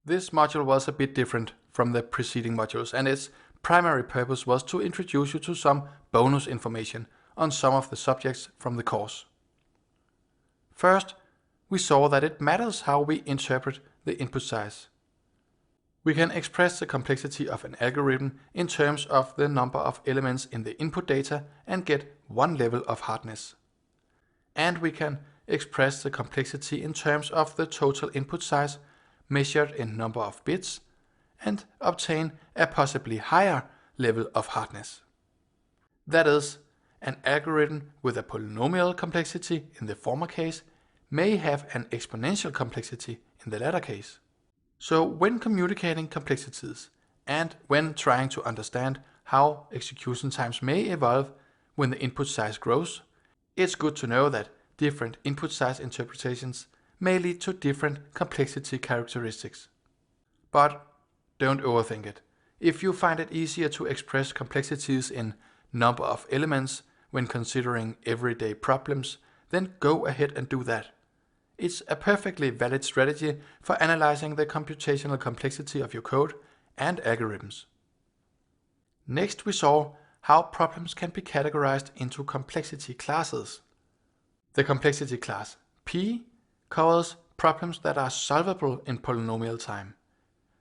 This module was a bit different from the preceding modules, and its primary purpose was to introduce you to some bonus information on some of the subjects from the course. First, we saw that it matters how we interpret the input size. We can express the complexity of an algorithm in terms of the number of elements in the input data and get one level of hardness. And we can express the complexity in terms of the total input size measured in number of bits and obtain a possibly higher level of hardness. That is, an algorithm with a polynomial complexity in the former case may have an exponential complexity in the latter case. So when communicating complexities and when trying to understand how execution times may evolve when the input size grows, it's good to know that different input size interpretations may lead to different complexity characteristics. But don't overthink it. If you find it easier to express complexities in number of elements when considering everyday problems, then go ahead and do that. It's a perfectly valid strategy for analyzing the computational complexity of your code and algorithms. Next, we saw how problems can be categorized into complexity classes. The complexity class P covers problems that are solvable in polynomial time.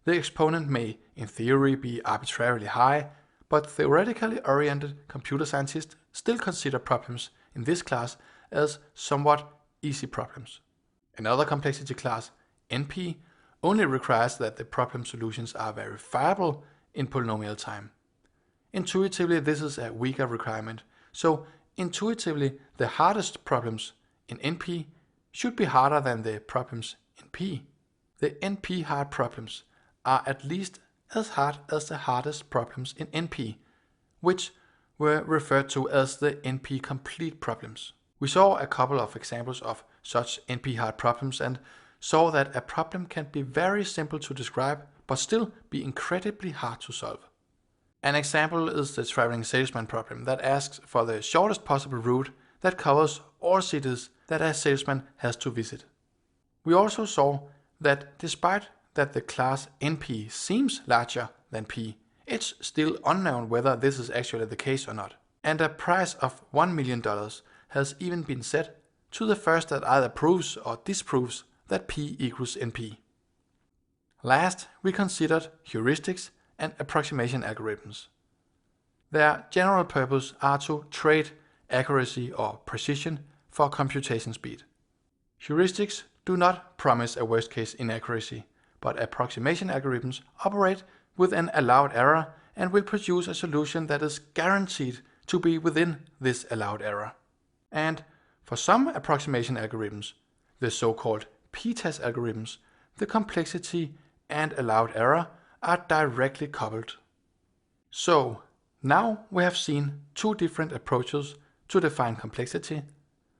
The exponent may, in theory, be arbitrarily high, but theoretically oriented computer scientists still consider problems in this class as somewhat easy problems. Another complexity class, NP, only requires that the problem solutions are verifiable in polynomial time. Intuitively, this is a weaker requirement, so intuitively the hardest problems in NP should be harder than the problems in P. The NP hard problems are at least as hard as the hardest problems in NP, which were referred to as the NP complete problems. We saw a couple of examples of such NP hard problems and saw that a problem can be very simple to describe but still be incredibly hard to solve. An example is the traveling salesman problem that asks for the shortest possible route that covers all cities that a salesman has to visit. We also saw that despite that the class NP seems larger than P, it's still unknown whether this is actually the case or not. And a price of $1 million has even been set to the first that either proves or disproves that P equals NP. Last, we considered heuristics and approximation algorithms. Their general purpose are to trade accuracy or precision for computation speed. Heuristics do not promise a worst-case inaccuracy, but approximation algorithms operate with an allowed error and will produce a solution that is guaranteed to be within this allowed error. And for some approximation algorithms, the so-called p-test algorithms, the complexity and allowed error are directly coupled. So now we have seen two different approaches to define complexity.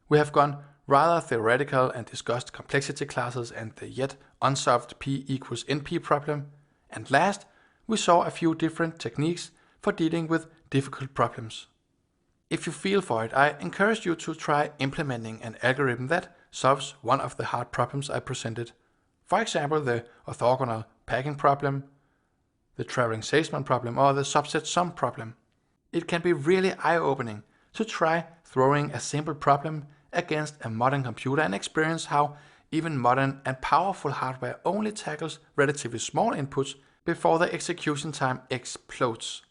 We have gone rather theoretical and discussed complexity classes and the yet unsolved P equals NP problem. And last, we saw a few different techniques for dealing with difficult problems. If you feel for it, I encourage you to try implementing an algorithm that solves one of the hard problems I presented. For example, the orthogonal packing problem, the traveling salesman problem, or the subset sum problem. It can be really eye-opening to try throwing a simple problem against a modern computer and experience how even modern and powerful hardware only tackles relatively small inputs before the execution time explodes.